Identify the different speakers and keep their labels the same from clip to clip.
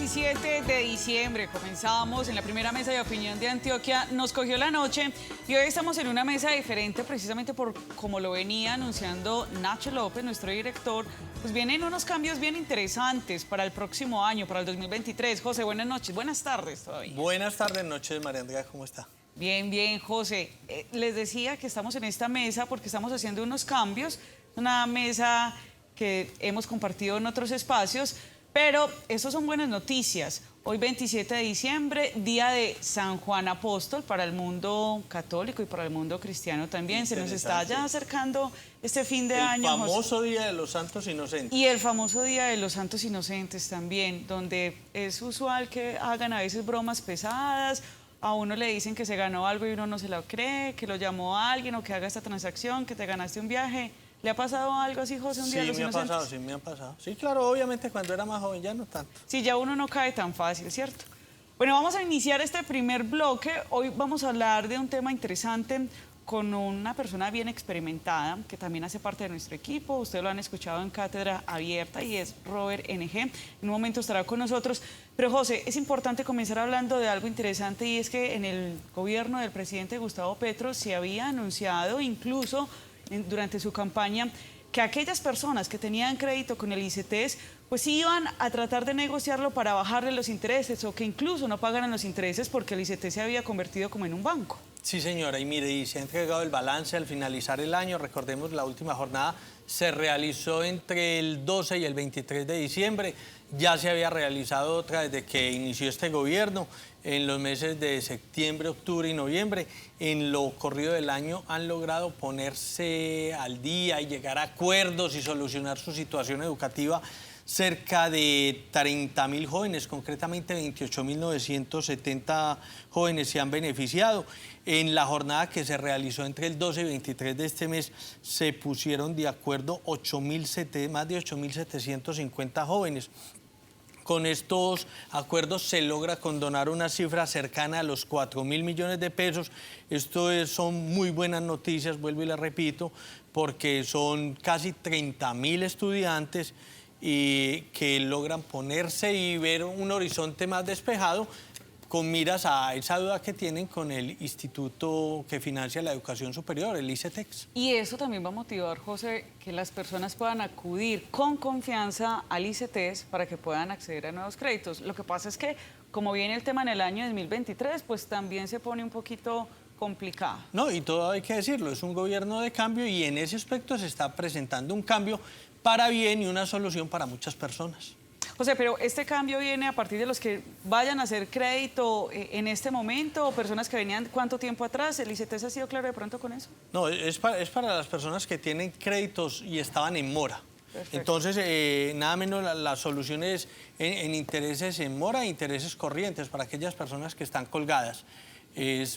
Speaker 1: 17 de diciembre comenzamos en la primera mesa de opinión de Antioquia. Nos cogió la noche y hoy estamos en una mesa diferente precisamente por como lo venía anunciando Nacho López, nuestro director. Pues vienen unos cambios bien interesantes para el próximo año, para el 2023. José, buenas noches, buenas tardes todavía.
Speaker 2: Buenas tardes, noches, María Andrea, ¿cómo está?
Speaker 1: Bien, bien, José. Les decía que estamos en esta mesa porque estamos haciendo unos cambios, una mesa que hemos compartido en otros espacios, pero eso son buenas noticias. Hoy 27 de diciembre, día de San Juan Apóstol para el mundo católico y para el mundo cristiano también. Se nos está ya acercando este fin de año.
Speaker 2: El famoso Día de los Santos Inocentes.
Speaker 1: Y el famoso Día de los Santos Inocentes también, donde es usual que hagan a veces bromas pesadas. A uno le dicen que se ganó algo y uno no se lo cree, que lo llamó a alguien o que haga esta transacción, que te ganaste un viaje. ¿Le ha pasado algo así, José, un día de los inocentes?
Speaker 2: Sí, me ha pasado. Sí, claro, obviamente cuando era más joven, ya no tanto.
Speaker 1: Sí, ya uno no cae tan fácil, ¿cierto? Bueno, vamos a iniciar este primer bloque. Hoy vamos a hablar de un tema interesante con una persona bien experimentada que también hace parte de nuestro equipo. Ustedes lo han escuchado en Cátedra Abierta y es Robert NG. En un momento estará con nosotros. Pero, José, es importante comenzar hablando de algo interesante y es que en el gobierno del presidente Gustavo Petro se había anunciado incluso durante su campaña que aquellas personas que tenían crédito con el ICETEX pues iban a tratar de negociarlo para bajarle los intereses o que incluso no pagaran los intereses porque el ICETEX se había convertido como en un banco.
Speaker 2: Sí, señora, y mire, y se ha entregado el balance al finalizar el año. Recordemos, la última jornada se realizó entre el 12 y el 23 de diciembre. Ya se había realizado otra desde que inició este gobierno, en los meses de septiembre, octubre y noviembre. En lo corrido del año han logrado ponerse al día y llegar a acuerdos y solucionar su situación educativa. Cerca de 30.000 jóvenes, concretamente 28.970 jóvenes se han beneficiado. En la jornada que se realizó entre el 12 y 23 de este mes se pusieron de acuerdo más de 8.750 jóvenes. Con estos acuerdos se logra condonar una cifra cercana a los 4.000 millones de pesos. Son muy buenas noticias, vuelvo y le repito, porque son casi 30.000 estudiantes y que logran ponerse y ver un horizonte más despejado con miras a esa duda que tienen con el instituto que financia la educación superior, el ICETEX.
Speaker 1: Y eso también va a motivar, José, que las personas puedan acudir con confianza al ICETEX para que puedan acceder a nuevos créditos. Lo que pasa es que, como viene el tema en el año 2023, pues también se pone un poquito complicado.
Speaker 2: No, y todo hay que decirlo, es un gobierno de cambio y en ese aspecto se está presentando un cambio para bien y una solución para muchas personas.
Speaker 1: José, pero ¿este cambio viene a partir de los que vayan a hacer crédito en este momento o personas que venían cuánto tiempo atrás? ¿El ICETEX ha sido claro de pronto con eso?
Speaker 2: No, es para las personas que tienen créditos y estaban en mora. Perfecto. Entonces, nada menos la solución es en intereses en mora e intereses corrientes para aquellas personas que están colgadas.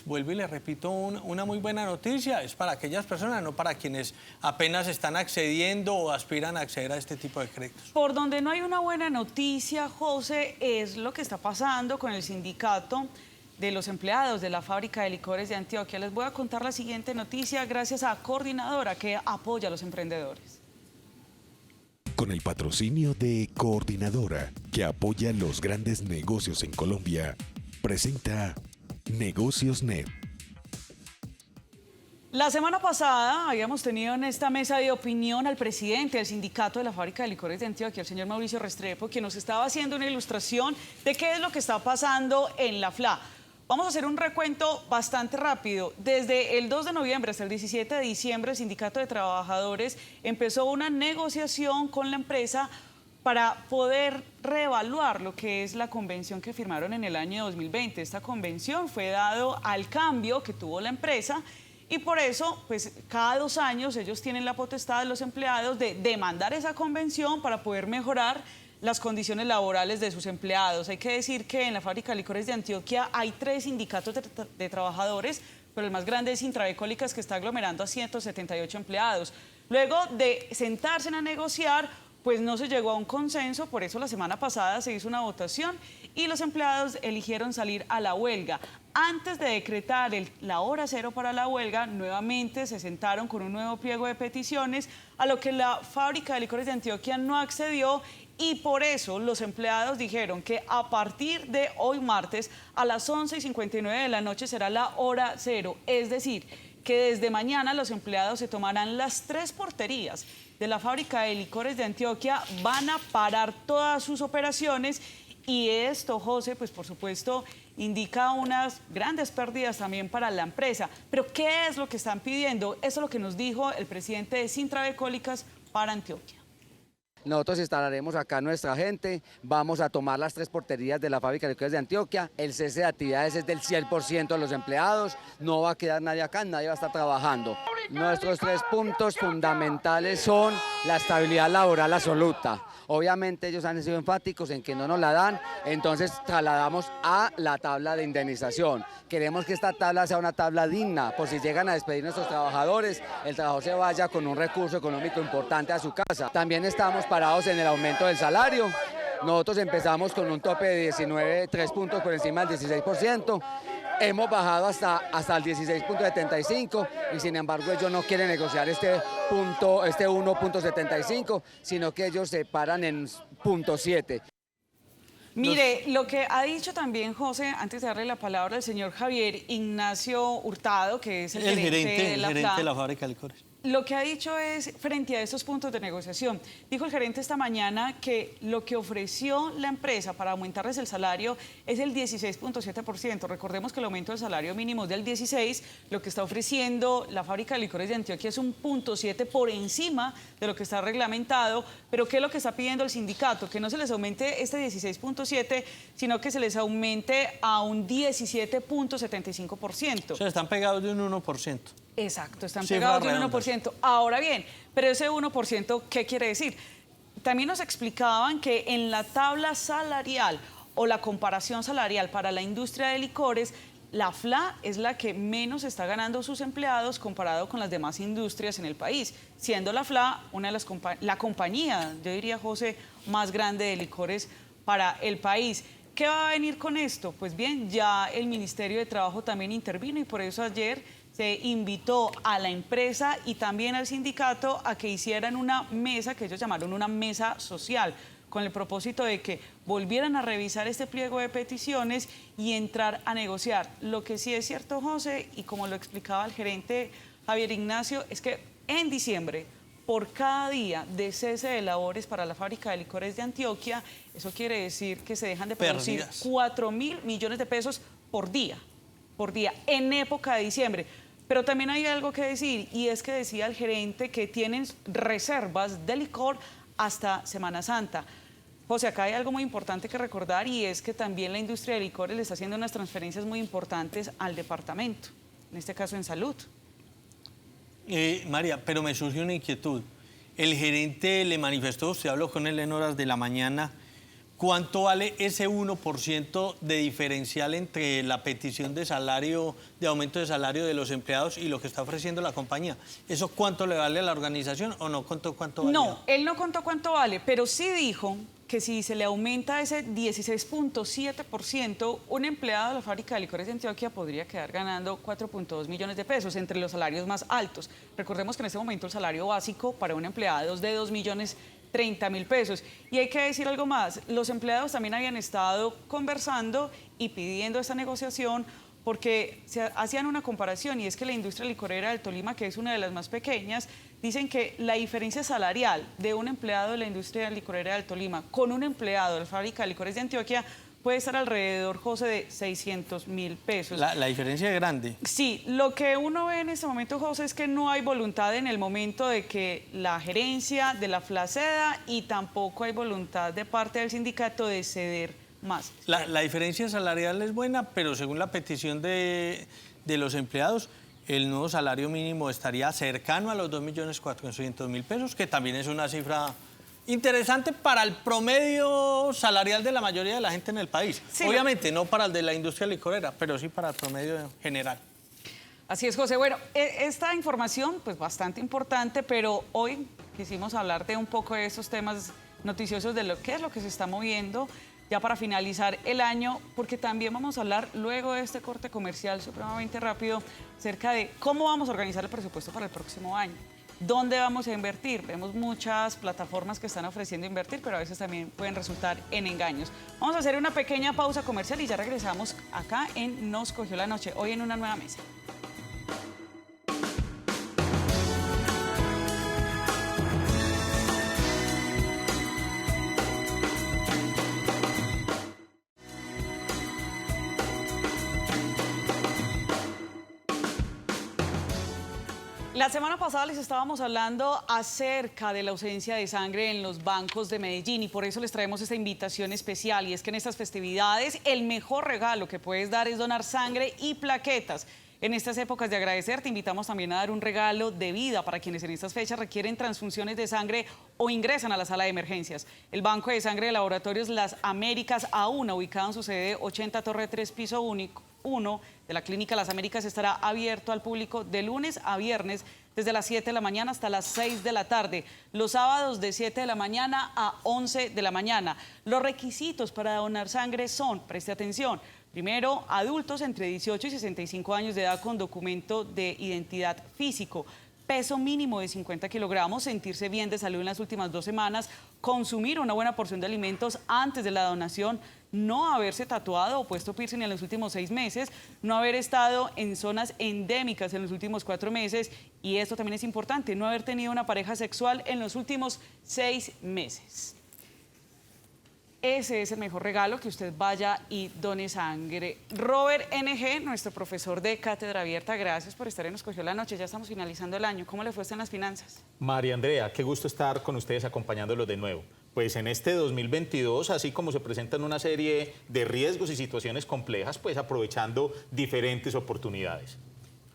Speaker 2: Vuelvo y le repito, una muy buena noticia, es para aquellas personas, no para quienes apenas están accediendo o aspiran a acceder a este tipo de créditos.
Speaker 1: Por donde no hay una buena noticia, José, es lo que está pasando con el sindicato de los empleados de la fábrica de licores de Antioquia. Les voy a contar la siguiente noticia gracias a Coordinadora, que apoya a los emprendedores.
Speaker 3: Con el patrocinio de Coordinadora, que apoya los grandes negocios en Colombia, presenta Negocios Net.
Speaker 1: La semana pasada habíamos tenido en esta mesa de opinión al presidente del sindicato de la fábrica de licores de Antioquia, el señor Mauricio Restrepo, quien nos estaba haciendo una ilustración de qué es lo que está pasando en la FLA. Vamos a hacer un recuento bastante rápido. Desde el 2 de noviembre hasta el 17 de diciembre, el Sindicato de Trabajadores empezó una negociación con la empresa para poder reevaluar lo que es la convención que firmaron en el año 2020. Esta convención fue dado al cambio que tuvo la empresa y por eso, pues, cada 2 años ellos tienen la potestad de los empleados de demandar esa convención para poder mejorar las condiciones laborales de sus empleados. Hay que decir que en la fábrica de licores de Antioquia hay 3 sindicatos de trabajadores, pero el más grande es Intraecólicas, que está aglomerando a 178 empleados. Luego de sentarse a negociar, pues no se llegó a un consenso, por eso la semana pasada se hizo una votación y los empleados eligieron salir a la huelga. Antes de decretar la hora cero para la huelga, nuevamente se sentaron con un nuevo pliego de peticiones, a lo que la fábrica de licores de Antioquia no accedió Y por eso los empleados dijeron que a partir de hoy martes a las 11:59 de la noche será la hora cero. Es decir, que desde mañana los empleados se tomarán las 3 porterías de la fábrica de licores de Antioquia, van a parar todas sus operaciones y esto, José, pues por supuesto indica unas grandes pérdidas también para la empresa. Pero ¿qué es lo que están pidiendo? Eso es lo que nos dijo el presidente de Sintrabecólicas para Antioquia.
Speaker 4: Nosotros instalaremos acá nuestra gente, vamos a tomar las 3 porterías de la fábrica de licores de Antioquia, el cese de actividades es del 100% de los empleados, no va a quedar nadie acá, nadie va a estar trabajando. Nuestros 3 puntos fundamentales son la estabilidad laboral absoluta. Obviamente ellos han sido enfáticos en que no nos la dan, entonces trasladamos a la tabla de indemnización. Queremos que esta tabla sea una tabla digna, por si llegan a despedir a nuestros trabajadores, el trabajador se vaya con un recurso económico importante a su casa. También estamos parados en el aumento del salario. Nosotros empezamos con un tope de 3 puntos por encima del 16%. Hemos bajado hasta el 16.75 y sin embargo ellos no quieren negociar este 1.75, sino que ellos se paran en 0.7.
Speaker 1: Mire, lo que ha dicho también José, antes de darle la palabra al señor Javier Ignacio Hurtado, que es el gerente de la
Speaker 2: fábrica de licores.
Speaker 1: Lo que ha dicho es, frente a estos puntos de negociación, dijo el gerente esta mañana que lo que ofreció la empresa para aumentarles el salario es el 16.7%. Recordemos que el aumento del salario mínimo es del 16%, lo que está ofreciendo la fábrica de licores de Antioquia es un 0.7 por encima de lo que está reglamentado, pero ¿qué es lo que está pidiendo el sindicato? Que no se les aumente este 16.7, sino que se les aumente a un 17.75%.
Speaker 2: O sea, están pegados de un 1%.
Speaker 1: Exacto, están pegados de un 1%. Ahora bien, pero ese 1%, ¿qué quiere decir? También nos explicaban que en la tabla salarial o la comparación salarial para la industria de licores, la FLA es la que menos está ganando sus empleados comparado con las demás industrias en el país, siendo la FLA una de la compañía, yo diría, José, más grande de licores para el país. ¿Qué va a venir con esto? Pues bien, ya el Ministerio de Trabajo también intervino y por eso ayer se invitó a la empresa y también al sindicato a que hicieran una mesa, que ellos llamaron una mesa social, con el propósito de que volvieran a revisar este pliego de peticiones y entrar a negociar. Lo que sí es cierto, José, y como lo explicaba el gerente Javier Ignacio, es que en diciembre, por cada día de cese de labores para la fábrica de licores de Antioquia, eso quiere decir que se dejan de producir 4.000 millones de pesos por día, en época de diciembre. Pero también hay algo que decir, y es que decía el gerente que tienen reservas de licor hasta Semana Santa. José, acá hay algo muy importante que recordar y es que también la industria de licores le está haciendo unas transferencias muy importantes al departamento, en este caso en salud.
Speaker 2: María, pero me surge una inquietud. El gerente le manifestó, usted habló con él en horas de la mañana, ¿cuánto vale ese 1% de diferencial entre la petición de salario, de aumento de salario de los empleados y lo que está ofreciendo la compañía? ¿Eso cuánto le vale a la organización o no contó cuánto vale?
Speaker 1: No, él no contó cuánto vale, pero sí dijo que si se le aumenta ese 16.7%, un empleado de la fábrica de licores de Antioquia podría quedar ganando 4.2 millones de pesos, entre los salarios más altos. Recordemos que en este momento el salario básico para un empleado es de 2.030.000 pesos. Y hay que decir algo más, los empleados también habían estado conversando y pidiendo esta negociación porque se hacían una comparación y es que la industria licorera del Tolima, que es una de las más pequeñas, dicen que la diferencia salarial de un empleado de la industria licorera del Tolima con un empleado de la fábrica de licores de Antioquia puede estar alrededor, José, de 600.000 pesos.
Speaker 2: La diferencia es grande.
Speaker 1: Sí, lo que uno ve en este momento, José, es que no hay voluntad en el momento de que la gerencia de la FLA ceda y tampoco hay voluntad de parte del sindicato de ceder más.
Speaker 2: La diferencia salarial es buena, pero según la petición de los empleados, el nuevo salario mínimo estaría cercano a los 2.400.000 pesos, que también es una cifra interesante para el promedio salarial de la mayoría de la gente en el país. Sí, obviamente no para el de la industria licorera, pero sí para el promedio general.
Speaker 1: Así es, José. Bueno, esta información pues bastante importante, pero hoy quisimos hablarte un poco de esos temas noticiosos de lo que es lo que se está moviendo ya para finalizar el año, porque también vamos a hablar luego de este corte comercial supremamente rápido acerca de cómo vamos a organizar el presupuesto para el próximo año. ¿Dónde vamos a invertir? Vemos muchas plataformas que están ofreciendo invertir, pero a veces también pueden resultar en engaños. Vamos a hacer una pequeña pausa comercial y ya regresamos acá en Nos Cogió la Noche, hoy en una nueva mesa. La semana pasada les estábamos hablando acerca de la ausencia de sangre en los bancos de Medellín y por eso les traemos esta invitación especial, y es que en estas festividades el mejor regalo que puedes dar es donar sangre y plaquetas. En estas épocas de agradecer te invitamos también a dar un regalo de vida para quienes en estas fechas requieren transfusiones de sangre o ingresan a la sala de emergencias. El Banco de Sangre de Laboratorios Las Américas A1, ubicado en su sede 80 Torre 3, piso único 1 de la Clínica Las Américas, estará abierto al público de lunes a viernes desde las 7 de la mañana hasta las 6 de la tarde. Los sábados de 7 de la mañana a 11 de la mañana. Los requisitos para donar sangre son, preste atención, primero, adultos entre 18 y 65 años de edad con documento de identidad físico, peso mínimo de 50 kilogramos, sentirse bien de salud en las últimas 2 semanas, consumir una buena porción de alimentos antes de la donación, no haberse tatuado o puesto piercing en los últimos 6 meses, no haber estado en zonas endémicas en los últimos 4 meses y esto también es importante, no haber tenido una pareja sexual en los últimos 6 meses. Ese es el mejor regalo, que usted vaya y done sangre. Robert NG, nuestro profesor de Cátedra Abierta, gracias por estar en Nos Cogió la Noche. Ya estamos finalizando el año. ¿Cómo le fue a usted en las finanzas?
Speaker 5: María Andrea, qué gusto estar con ustedes acompañándolos de nuevo. Pues en este 2022, así como se presentan una serie de riesgos y situaciones complejas, pues aprovechando diferentes oportunidades.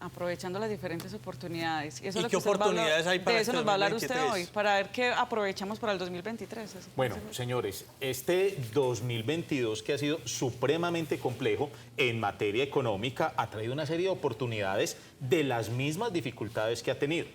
Speaker 1: Aprovechando las diferentes oportunidades.
Speaker 2: ¿Y qué oportunidades hay para
Speaker 1: de eso
Speaker 2: este
Speaker 1: nos va a hablar
Speaker 2: 2023?
Speaker 1: usted hoy, para ver qué aprovechamos para el 2023.
Speaker 5: Bueno, señores, este 2022 que ha sido supremamente complejo en materia económica ha traído una serie de oportunidades de las mismas dificultades que ha tenido.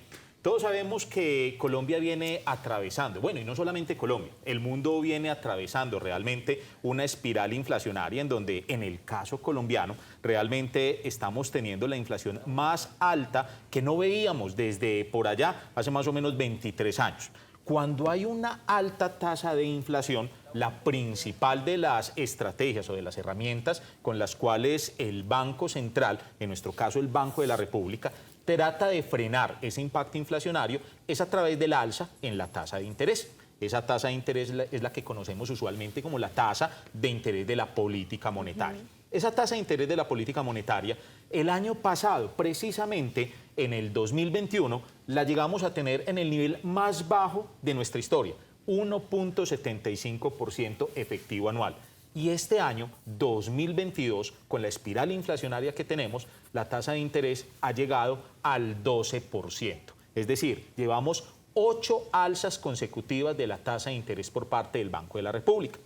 Speaker 5: Todos sabemos que Colombia viene atravesando, bueno, y no solamente Colombia, el mundo viene atravesando realmente una espiral inflacionaria en donde, en el caso colombiano, realmente estamos teniendo la inflación más alta que no veíamos desde por allá, hace más o menos 23 años. Cuando hay una alta tasa de inflación, la principal de las estrategias o de las herramientas con las cuales el Banco Central, en nuestro caso el Banco de la República, trata de frenar ese impacto inflacionario es a través del alza en la tasa de interés. Esa tasa de interés es la que conocemos usualmente como la tasa de interés de la política monetaria. Esa tasa de interés de la política monetaria, el año pasado, precisamente en el 2021, la llegamos a tener en el nivel más bajo de nuestra historia, 1.75% efectivo anual. Y este año, 2022, con la espiral inflacionaria que tenemos, la tasa de interés ha llegado al 12%. Es decir, llevamos 8 alzas consecutivas de la tasa de interés por parte del Banco de la República.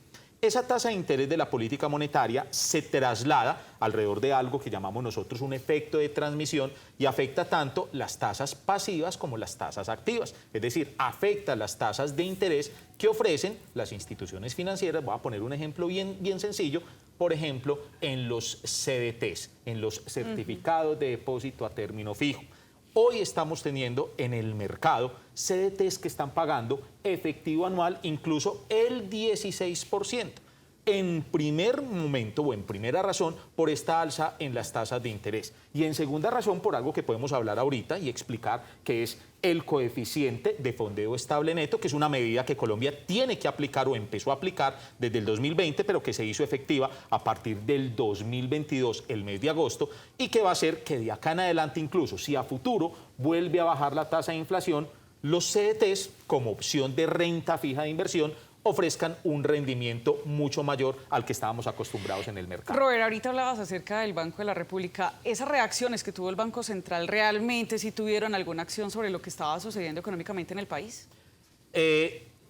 Speaker 5: Esa tasa de interés de la política monetaria se traslada alrededor de algo que llamamos nosotros un efecto de transmisión y afecta tanto las tasas pasivas como las tasas activas. Es decir, afecta las tasas de interés que ofrecen las instituciones financieras. Voy a poner un ejemplo bien sencillo. Por ejemplo, en los CDTs, en los certificados de depósito a término fijo. Hoy estamos teniendo en el mercado CDTs que están pagando efectivo anual incluso el 16%. En primer momento o en primera razón por esta alza en las tasas de interés y en segunda razón por algo que podemos hablar ahorita y explicar, que es el coeficiente de fondeo estable neto, que es una medida que Colombia tiene que aplicar o empezó a aplicar desde el 2020, pero que se hizo efectiva a partir del 2022, el mes de agosto, y que va a hacer que de acá en adelante, incluso si a futuro vuelve a bajar la tasa de inflación, los CDTs, como opción de renta fija de inversión, ofrezcan un rendimiento mucho mayor al que estábamos acostumbrados en el mercado.
Speaker 1: Robert, ahorita hablabas acerca del Banco de la República. ¿Esas reacciones que tuvo el Banco Central realmente sí tuvieron alguna acción sobre lo que estaba sucediendo económicamente en el país?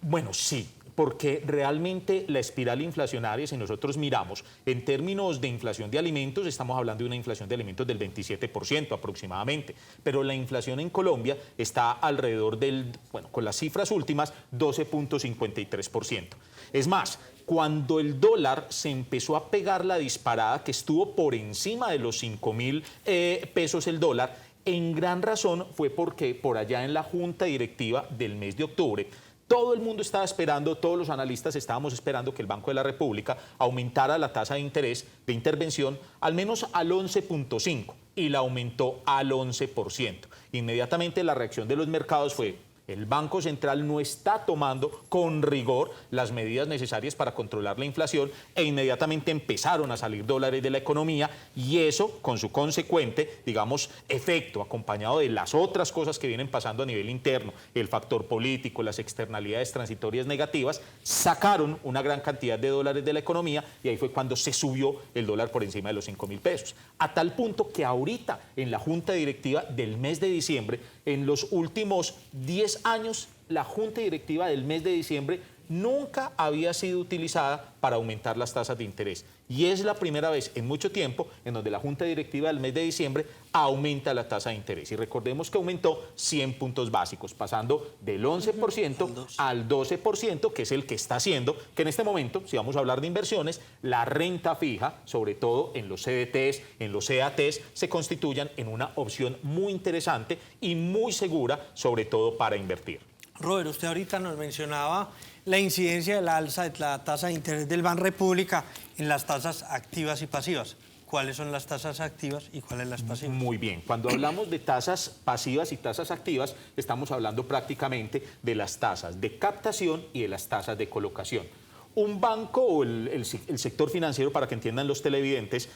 Speaker 5: Bueno, sí, porque realmente la espiral inflacionaria, si nosotros miramos en términos de inflación de alimentos, estamos hablando de una inflación de alimentos del 27% aproximadamente, pero la inflación en Colombia está alrededor del, bueno, con las cifras últimas, 12.53%. Es más, cuando el dólar se empezó a pegar la disparada, que estuvo por encima de los 5.000 pesos el dólar, En gran razón fue porque por allá en la junta directiva del mes de octubre, todo el mundo estaba esperando, todos los analistas estábamos esperando que el Banco de la República aumentara la tasa de interés de intervención al menos al 11.5 y la aumentó al 11%. Inmediatamente la reacción de los mercados fue: el Banco Central no está tomando con rigor las medidas necesarias para controlar la inflación, e inmediatamente empezaron a salir dólares de la economía, y eso con su consecuente, digamos, efecto, acompañado de las otras cosas que vienen pasando a nivel interno, el factor político, las externalidades transitorias negativas, sacaron una gran cantidad de dólares de la economía, y ahí fue cuando se subió el dólar por encima de los 5.000 pesos. A tal punto que ahorita en la junta directiva del mes de diciembre, en los últimos 10 años, la junta directiva del mes de diciembre nunca había sido utilizada para aumentar las tasas de interés. Y es la primera vez en mucho tiempo en donde la junta directiva del mes de diciembre aumenta la tasa de interés. Y recordemos que aumentó 100 puntos básicos, pasando del 11% al 12%, que es el que está haciendo que en este momento, si vamos a hablar de inversiones, la renta fija, sobre todo en los CDTs, en los CATs, se constituyan en una opción muy interesante y muy segura, sobre todo para invertir.
Speaker 2: Robert, usted ahorita nos mencionaba la incidencia de la alza de la tasa de interés del Banrepública en las tasas activas y pasivas. ¿Cuáles son las tasas activas y cuáles las pasivas?
Speaker 5: Muy bien. Cuando hablamos de tasas pasivas y tasas activas, estamos hablando prácticamente de las tasas de captación y de las tasas de colocación. Un banco o el sector financiero, para que entiendan los televidentes,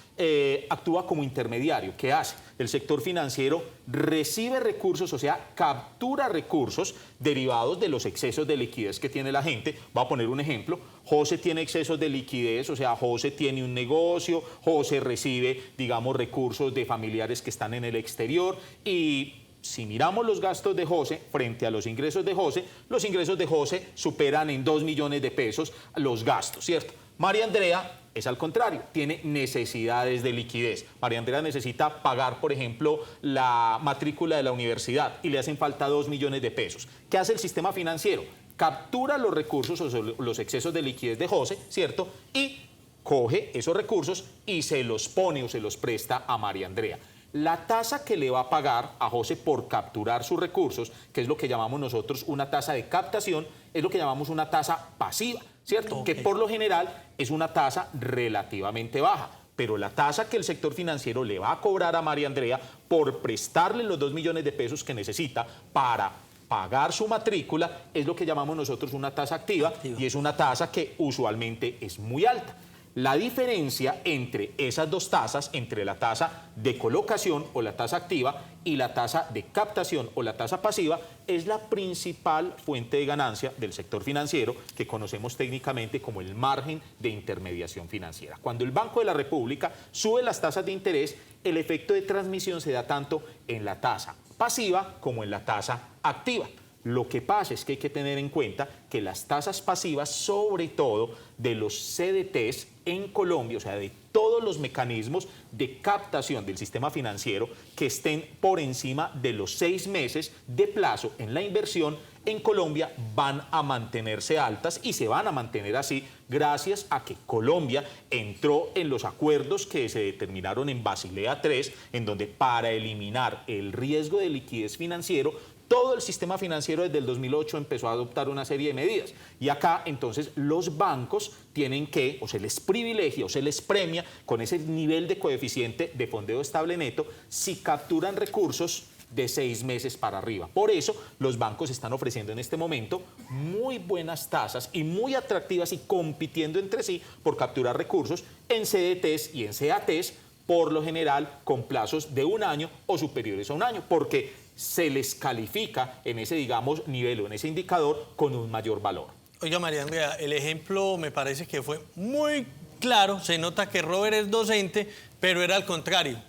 Speaker 5: actúa como intermediario. ¿Qué hace? El sector financiero recibe recursos, o sea, captura recursos derivados de los excesos de liquidez que tiene la gente. Voy a poner un ejemplo. José tiene excesos de liquidez, o sea, José tiene un negocio, José recibe, digamos, recursos de familiares que están en el exterior, y si miramos los gastos de José frente a los ingresos de José superan en 2 millones de pesos los gastos, ¿cierto? María Andrea es al contrario, tiene necesidades de liquidez. María Andrea necesita pagar, por ejemplo, la matrícula de la universidad y le hacen falta 2 millones de pesos. ¿Qué hace el sistema financiero? Captura los recursos o los excesos de liquidez de José, ¿cierto? Y coge esos recursos y se los pone o se los presta a María Andrea. La tasa que le va a pagar a José por capturar sus recursos, que es lo que llamamos nosotros una tasa de captación, es lo que llamamos una tasa pasiva, ¿cierto? Okay. Que por lo general es una tasa relativamente baja. Pero la tasa que el sector financiero le va a cobrar a María Andrea por prestarle los 2 millones de pesos que necesita para pagar su matrícula es lo que llamamos nosotros una tasa activa, y es una tasa que usualmente es muy alta. La diferencia entre esas dos tasas, entre la tasa de colocación o la tasa activa y la tasa de captación o la tasa pasiva, es la principal fuente de ganancia del sector financiero, que conocemos técnicamente como el margen de intermediación financiera. Cuando el Banco de la República sube las tasas de interés, el efecto de transmisión se da tanto en la tasa pasiva como en la tasa activa. Lo que pasa es que hay que tener en cuenta que las tasas pasivas, sobre todo de los CDTs en Colombia, o sea, de todos los mecanismos de captación del sistema financiero que estén por encima de los 6 meses de plazo en la inversión, en Colombia van a mantenerse altas y se van a mantener así gracias a que Colombia entró en los acuerdos que se determinaron en Basilea III, en donde para eliminar el riesgo de liquidez financiero, todo el sistema financiero desde el 2008 empezó a adoptar una serie de medidas. Y acá, entonces, los bancos tienen que, o se les privilegia, o se les premia con ese nivel de coeficiente de fondeo estable neto si capturan recursos de 6 meses para arriba. Por eso, los bancos están ofreciendo en este momento muy buenas tasas y muy atractivas y compitiendo entre sí por capturar recursos en CDTs y en CATs, por lo general con plazos de 1 año o superiores a 1 año, porque se les califica en ese, digamos, nivel o en ese indicador con un mayor valor.
Speaker 2: Oiga, María Andrea, el ejemplo me parece que fue muy claro. Se nota que Robert es docente, pero era al contrario.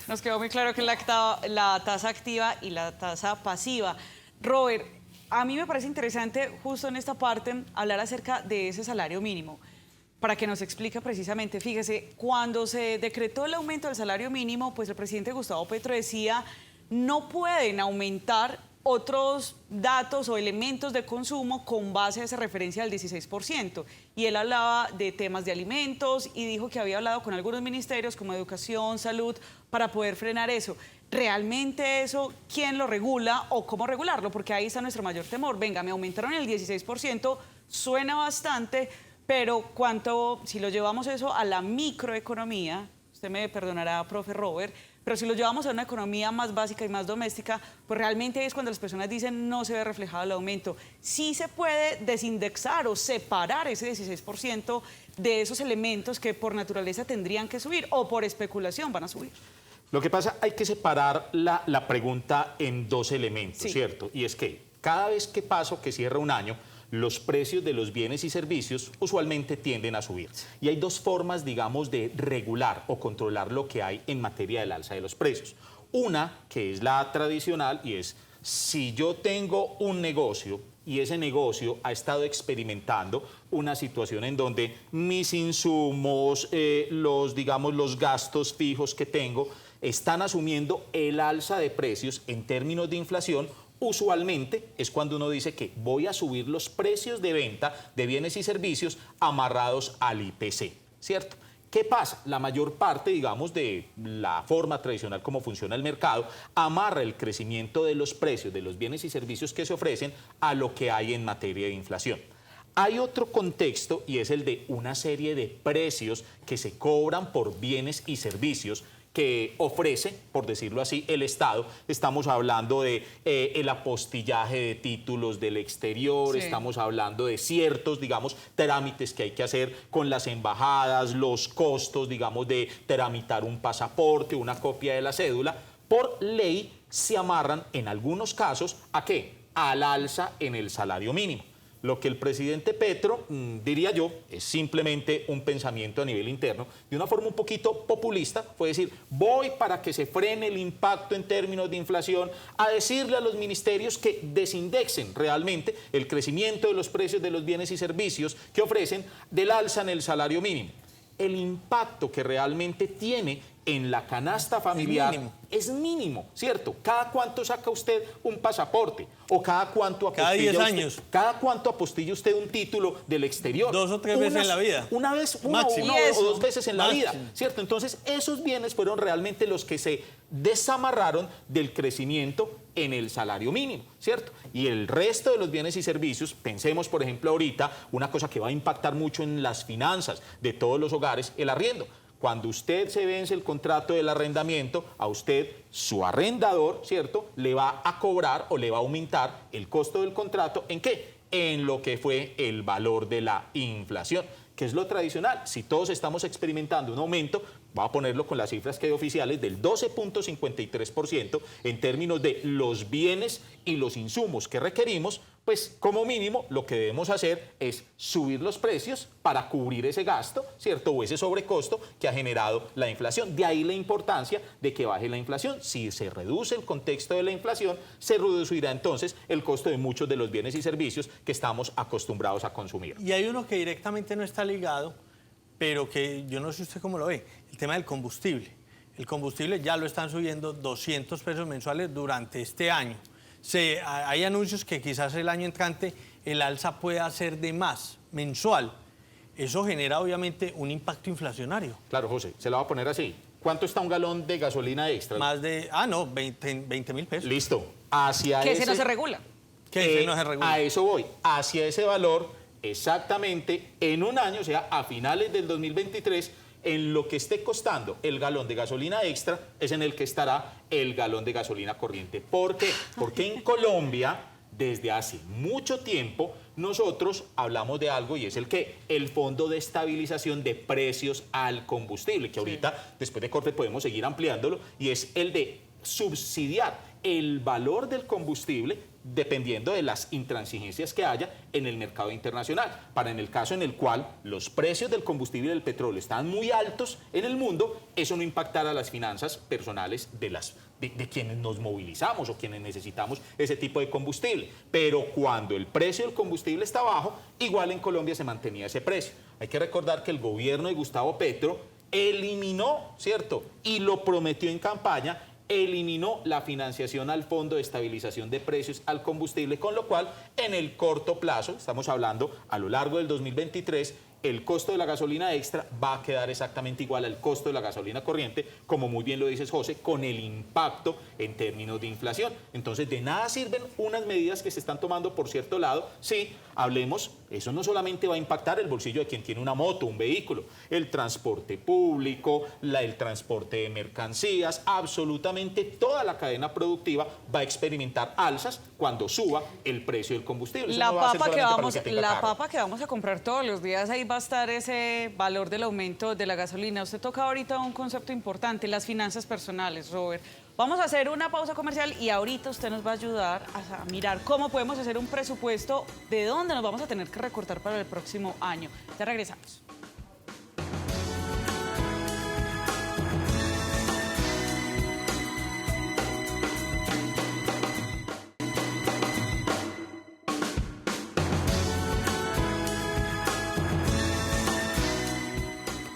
Speaker 1: Nos quedó muy claro que la tasa activa y la tasa pasiva. Robert, a mí me parece interesante justo en esta parte hablar acerca de ese salario mínimo, para que nos explique precisamente. Fíjese, cuando se decretó el aumento del salario mínimo, pues el presidente Gustavo Petro decía, no pueden aumentar otros datos o elementos de consumo con base a esa referencia del 16%. Y él hablaba de temas de alimentos y dijo que había hablado con algunos ministerios como Educación, Salud, para poder frenar eso. ¿Realmente eso quién lo regula o cómo regularlo? Porque ahí está nuestro mayor temor. Venga, me aumentaron el 16%, suena bastante, pero ¿cuánto, si lo llevamos eso a la microeconomía, usted me perdonará, profe Robert, pero si lo llevamos a una economía más básica y más doméstica, pues realmente ahí es cuando las personas dicen no se ve reflejado el aumento. Sí se puede desindexar o separar ese 16% de esos elementos que por naturaleza tendrían que subir o por especulación van a subir.
Speaker 5: Lo que pasa, hay que separar la pregunta en dos elementos,
Speaker 1: Sí.
Speaker 5: ¿cierto? Y es que cada vez que pasa o que cierra un año, los precios de los bienes y servicios usualmente tienden a subir. Y hay dos formas, digamos, de regular o controlar lo que hay en materia del alza de los precios. Una, que es la tradicional, y es si yo tengo un negocio y ese negocio ha estado experimentando una situación en donde mis insumos, los gastos fijos que tengo, están asumiendo el alza de precios en términos de inflación, usualmente es cuando uno dice que voy a subir los precios de venta de bienes y servicios amarrados al IPC, ¿cierto? ¿Qué pasa? La mayor parte, digamos, de la forma tradicional como funciona el mercado, amarra el crecimiento de los precios de los bienes y servicios que se ofrecen a lo que hay en materia de inflación. Hay otro contexto y es el de una serie de precios que se cobran por bienes y servicios que ofrece, por decirlo así, el Estado. Estamos hablando de el apostillaje de títulos del exterior,
Speaker 1: Sí.
Speaker 5: estamos hablando de ciertos, digamos, trámites que hay que hacer con las embajadas, los costos, digamos, de tramitar un pasaporte, una copia de la cédula. Por ley se amarran en algunos casos, ¿a qué? Al alza en el salario mínimo. Lo que el presidente Petro, diría yo, es simplemente un pensamiento a nivel interno, de una forma un poquito populista, fue decir, voy para que se frene el impacto en términos de inflación, a decirle a los ministerios que desindexen realmente el crecimiento de los precios de los bienes y servicios que ofrecen del alza en el salario mínimo. El impacto que realmente tiene en la canasta familiar es mínimo, ¿cierto? ¿Cada cuánto saca usted un pasaporte? ¿O cada cuánto apostilla
Speaker 2: Cada 10
Speaker 5: usted,
Speaker 2: años.
Speaker 5: ¿Cada cuánto apostilla usted un título del exterior?
Speaker 2: 2 o 3 veces en la vida.
Speaker 5: Una vez,
Speaker 2: Máximo.
Speaker 5: o 2 veces en la
Speaker 2: Máximo.
Speaker 5: vida, ¿cierto? Entonces, esos bienes fueron realmente los que se desamarraron del crecimiento en el salario mínimo, ¿cierto? Y el resto de los bienes y servicios, pensemos, por ejemplo, ahorita, una cosa que va a impactar mucho en las finanzas de todos los hogares, el arriendo. Cuando usted se vence el contrato del arrendamiento, a usted, su arrendador, ¿cierto?, le va a cobrar o le va a aumentar el costo del contrato, ¿en qué? En lo que fue el valor de la inflación, que es lo tradicional. Si todos estamos experimentando un aumento, voy a ponerlo con las cifras que hay oficiales, del 12.53% en términos de los bienes y los insumos que requerimos, pues como mínimo lo que debemos hacer es subir los precios para cubrir ese gasto, ¿cierto? O ese sobrecosto que ha generado la inflación. De ahí la importancia de que baje la inflación. Si se reduce el contexto de la inflación, se reducirá entonces el costo de muchos de los bienes y servicios que estamos acostumbrados a consumir.
Speaker 2: Y hay uno que directamente no está ligado, pero que yo no sé usted cómo lo ve, el tema del combustible. El combustible ya lo están subiendo 200 pesos mensuales durante este año. Hay anuncios que quizás el año entrante el alza pueda ser de más, mensual. Eso genera obviamente un impacto inflacionario.
Speaker 5: Claro, José, se lo va a poner así. ¿Cuánto está un galón de gasolina extra?
Speaker 2: Más de, 20.000 pesos.
Speaker 5: Listo. Hacia
Speaker 1: Que
Speaker 5: ese
Speaker 1: ese no se regula.
Speaker 2: Que ese no se regula.
Speaker 5: A eso voy. Hacia ese valor, exactamente en un año, o sea, a finales del 2023, en lo que esté costando el galón de gasolina extra, es en el que estará el galón de gasolina corriente. ¿Por qué? Porque en Colombia, desde hace mucho tiempo, nosotros hablamos de algo y es el Fondo de Estabilización de Precios al Combustible, que ahorita, después de corte, podemos seguir ampliándolo, y es el de subsidiar el valor del combustible dependiendo de las intransigencias que haya en el mercado internacional. Para en el caso en el cual los precios del combustible y del petróleo están muy altos en el mundo, eso no impactará las finanzas personales de quienes nos movilizamos o quienes necesitamos ese tipo de combustible. Pero cuando el precio del combustible está bajo, igual en Colombia se mantenía ese precio. Hay que recordar que el gobierno de Gustavo Petro eliminó, ¿cierto?, y lo prometió en campaña, eliminó la financiación al Fondo de Estabilización de Precios al Combustible, con lo cual en el corto plazo, estamos hablando a lo largo del 2023, el costo de la gasolina extra va a quedar exactamente igual al costo de la gasolina corriente, como muy bien lo dices, José, con el impacto en términos de inflación. Entonces, de nada sirven unas medidas que se están tomando por cierto lado. Sí, hablemos, eso no solamente va a impactar el bolsillo de quien tiene una moto, un vehículo, el transporte público, el transporte de mercancías, absolutamente toda la cadena productiva va a experimentar alzas cuando suba el precio del combustible. Eso
Speaker 1: La
Speaker 5: no va a ser
Speaker 1: papa que
Speaker 5: solamente para el
Speaker 1: vamos,
Speaker 5: que tenga
Speaker 1: la
Speaker 5: carro.
Speaker 1: papa que vamos a comprar todos los días, ahí va a estar ese valor del aumento de la gasolina. Usted toca ahorita un concepto importante, las finanzas personales, Robert. Vamos a hacer una pausa comercial y ahorita usted nos va a ayudar a mirar cómo podemos hacer un presupuesto de dónde nos vamos a tener que recortar para el próximo año. Ya regresamos.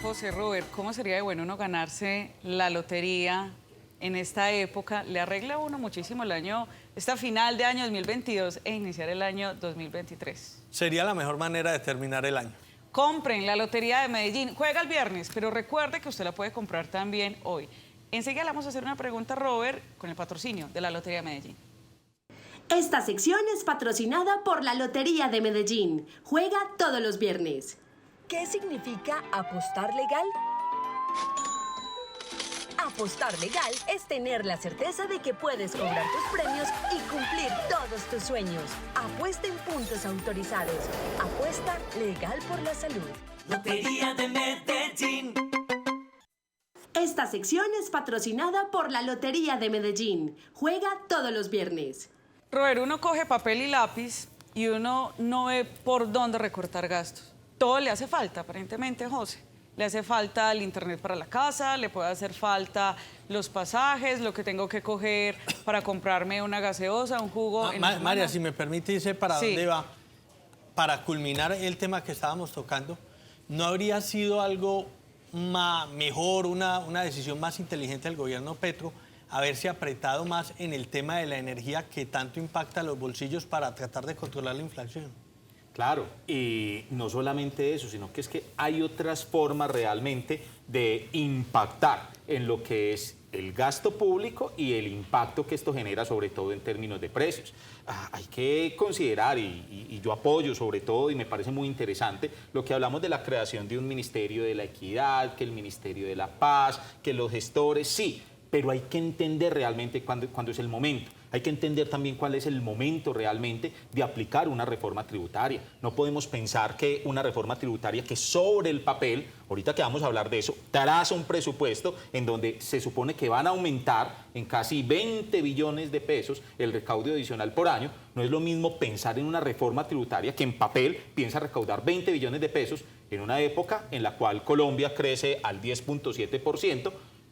Speaker 1: José Robert, ¿cómo sería de bueno uno ganarse la lotería en esta época? Le arregla a uno muchísimo el año, esta final de año 2022 e iniciar el año 2023.
Speaker 2: Sería la mejor manera de terminar el año.
Speaker 1: Compren la Lotería de Medellín. Juega el viernes, pero recuerde que usted la puede comprar también hoy. Enseguida le vamos a hacer una pregunta a Robert con el patrocinio de la Lotería de Medellín.
Speaker 6: Esta sección es patrocinada por la Lotería de Medellín. Juega todos los viernes.
Speaker 7: ¿Qué significa apostar legal? Apostar legal es tener la certeza de que puedes cobrar tus premios y cumplir todos tus sueños. Apuesta en puntos autorizados. Apuesta legal por la salud.
Speaker 8: Lotería de Medellín.
Speaker 6: Esta sección es patrocinada por la Lotería de Medellín. Juega todos los viernes.
Speaker 1: Robert, uno coge papel y lápiz y uno no ve por dónde recortar gastos. Todo le hace falta, aparentemente, José. Le hace falta el internet para la casa, le puede hacer falta los pasajes, lo que tengo que coger para comprarme una gaseosa, un jugo.
Speaker 2: María, si me permite, dice para
Speaker 1: Sí.
Speaker 2: dónde va. Para culminar el tema que estábamos tocando, ¿no habría sido algo mejor, una decisión más inteligente del gobierno Petro, haberse apretado más en el tema de la energía que tanto impacta a los bolsillos para tratar de controlar la inflación?
Speaker 5: Claro, y no solamente eso, sino que es que hay otras formas realmente de impactar en lo que es el gasto público y el impacto que esto genera, sobre todo en términos de precios. Hay que considerar, y yo apoyo sobre todo, y me parece muy interesante, lo que hablamos de la creación de un Ministerio de la Equidad, que el Ministerio de la Paz, que los gestores, sí, pero hay que entender realmente cuándo es el momento. Hay que entender también cuál es el momento realmente de aplicar una reforma tributaria. No podemos pensar que una reforma tributaria que sobre el papel, ahorita que vamos a hablar de eso, traza un presupuesto en donde se supone que van a aumentar en casi 20 billones de pesos el recaudo adicional por año. No es lo mismo pensar en una reforma tributaria que en papel piensa recaudar 20 billones de pesos en una época en la cual Colombia crece al 10.7%,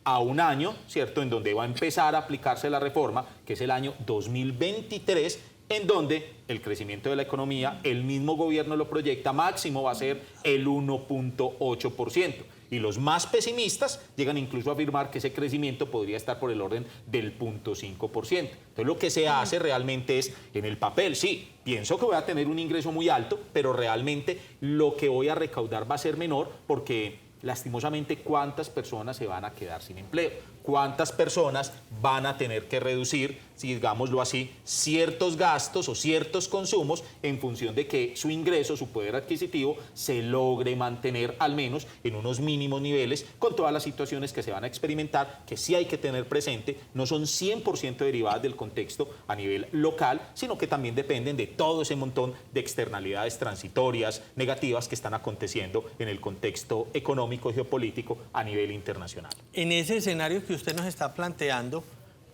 Speaker 5: a un año, ¿cierto?, en donde va a empezar a aplicarse la reforma, que es el año 2023, en donde el crecimiento de la economía, el mismo gobierno lo proyecta, máximo va a ser el 1.8%. Y los más pesimistas llegan incluso a afirmar que ese crecimiento podría estar por el orden del 0.5%. Entonces lo que se hace realmente es, en el papel, sí, pienso que voy a tener un ingreso muy alto, pero realmente lo que voy a recaudar va a ser menor porque lastimosamente, ¿cuántas personas se van a quedar sin empleo? ¿Cuántas personas van a tener que reducir, si digámoslo así, ciertos gastos o ciertos consumos en función de que su ingreso, su poder adquisitivo, se logre mantener al menos en unos mínimos niveles con todas las situaciones que se van a experimentar, que sí hay que tener presente, no son 100% derivadas del contexto a nivel local, sino que también dependen de todo ese montón de externalidades transitorias, negativas que están aconteciendo en el contexto económico y geopolítico a nivel internacional.
Speaker 2: En ese escenario que usted nos está planteando,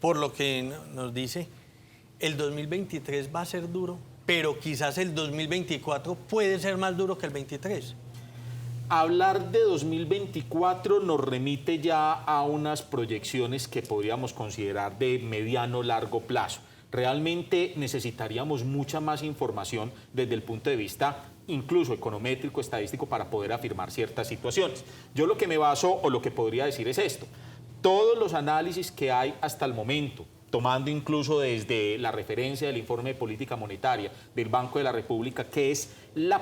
Speaker 2: por lo que nos dice, el 2023 va a ser duro, pero quizás el 2024 puede ser más duro que el 23.
Speaker 5: Hablar de 2024 nos remite ya a unas proyecciones que podríamos considerar de mediano largo plazo. Realmente necesitaríamos mucha más información desde el punto de vista incluso econométrico, estadístico, para poder afirmar ciertas situaciones. Yo lo que me baso o lo que podría decir es esto. todos los análisis que hay hasta el momento, tomando incluso desde la referencia del informe de política monetaria del Banco de la República, que es la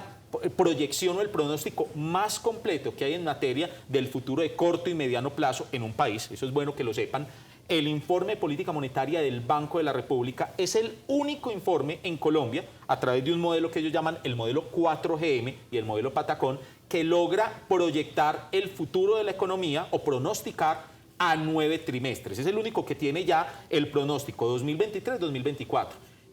Speaker 5: proyección o el pronóstico más completo que hay en materia del futuro de corto y mediano plazo en un país, eso es bueno que lo sepan. El informe de política monetaria del Banco de la República es el único informe en Colombia, a través de un modelo que ellos llaman el modelo 4GM y el modelo Patacón, que logra proyectar el futuro de la economía o pronosticar a 9 trimestres. Es el único que tiene ya el pronóstico 2023-2024.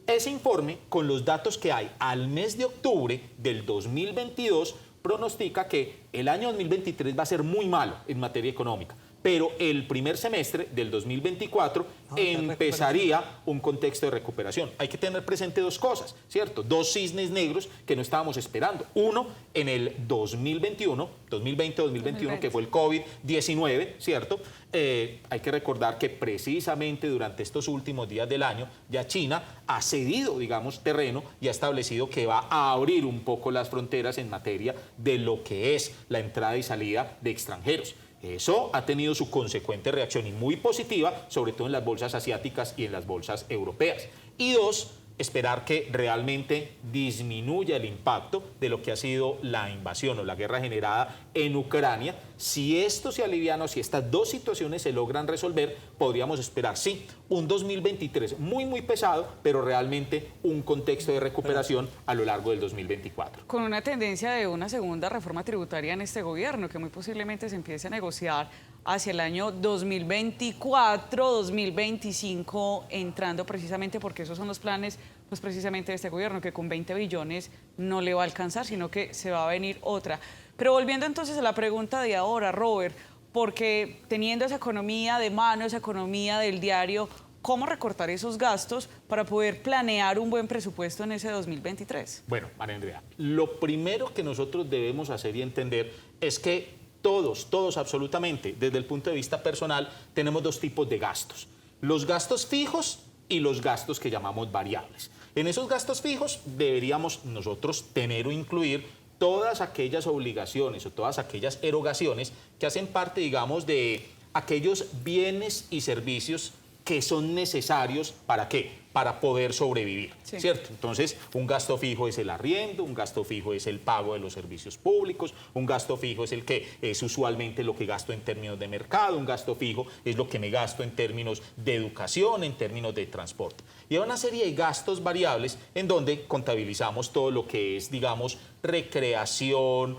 Speaker 5: Ese informe, con los datos que hay al mes de octubre del 2022, pronostica que el año 2023 va a ser muy malo en materia económica, pero el primer semestre del 2024 empezaría un contexto de recuperación. Hay que tener presente dos cosas, ¿cierto? Dos cisnes negros que no estábamos esperando. Uno, en el 2020-2021, que fue el COVID-19, ¿cierto? Hay que recordar que precisamente durante estos últimos días del año ya China ha cedido, digamos, terreno y ha establecido que va a abrir un poco las fronteras en materia de lo que es la entrada y salida de extranjeros. Eso ha tenido su consecuente reacción y muy positiva, sobre todo en las bolsas asiáticas y en las bolsas europeas. Y dos, esperar que realmente disminuya el impacto de lo que ha sido la invasión o la guerra generada en Ucrania. Si esto se aliviana, si estas dos situaciones se logran resolver, podríamos esperar, sí, un 2023 muy pesado, pero realmente un contexto de recuperación a lo largo del 2024.
Speaker 1: Con una tendencia de una segunda reforma tributaria en este gobierno, que muy posiblemente se empiece a negociar hacia el año 2024, 2025, entrando precisamente porque esos son los planes, pues precisamente de este gobierno, que con 20 billones no le va a alcanzar, sino que se va a venir otra. Pero volviendo entonces a la pregunta de ahora, Robert, porque teniendo esa economía de mano, esa economía del diario, ¿cómo recortar esos gastos para poder planear un buen presupuesto en ese 2023?
Speaker 5: Bueno, María Andrea, lo primero que nosotros debemos hacer y entender es que todos absolutamente, desde el punto de vista personal, tenemos dos tipos de gastos. Los gastos fijos y los gastos que llamamos variables. En esos gastos fijos deberíamos nosotros tener o incluir todas aquellas obligaciones o todas aquellas erogaciones que hacen parte, digamos, de aquellos bienes y servicios que son necesarios, ¿para qué? Para poder sobrevivir, sí, ¿cierto? Entonces, un gasto fijo es el arriendo, un gasto fijo es el pago de los servicios públicos, un gasto fijo es el que es usualmente lo que gasto en términos de mercado, un gasto fijo es lo que me gasto en términos de educación, en términos de transporte. Y hay una serie de gastos variables en donde contabilizamos todo lo que es, digamos, recreación,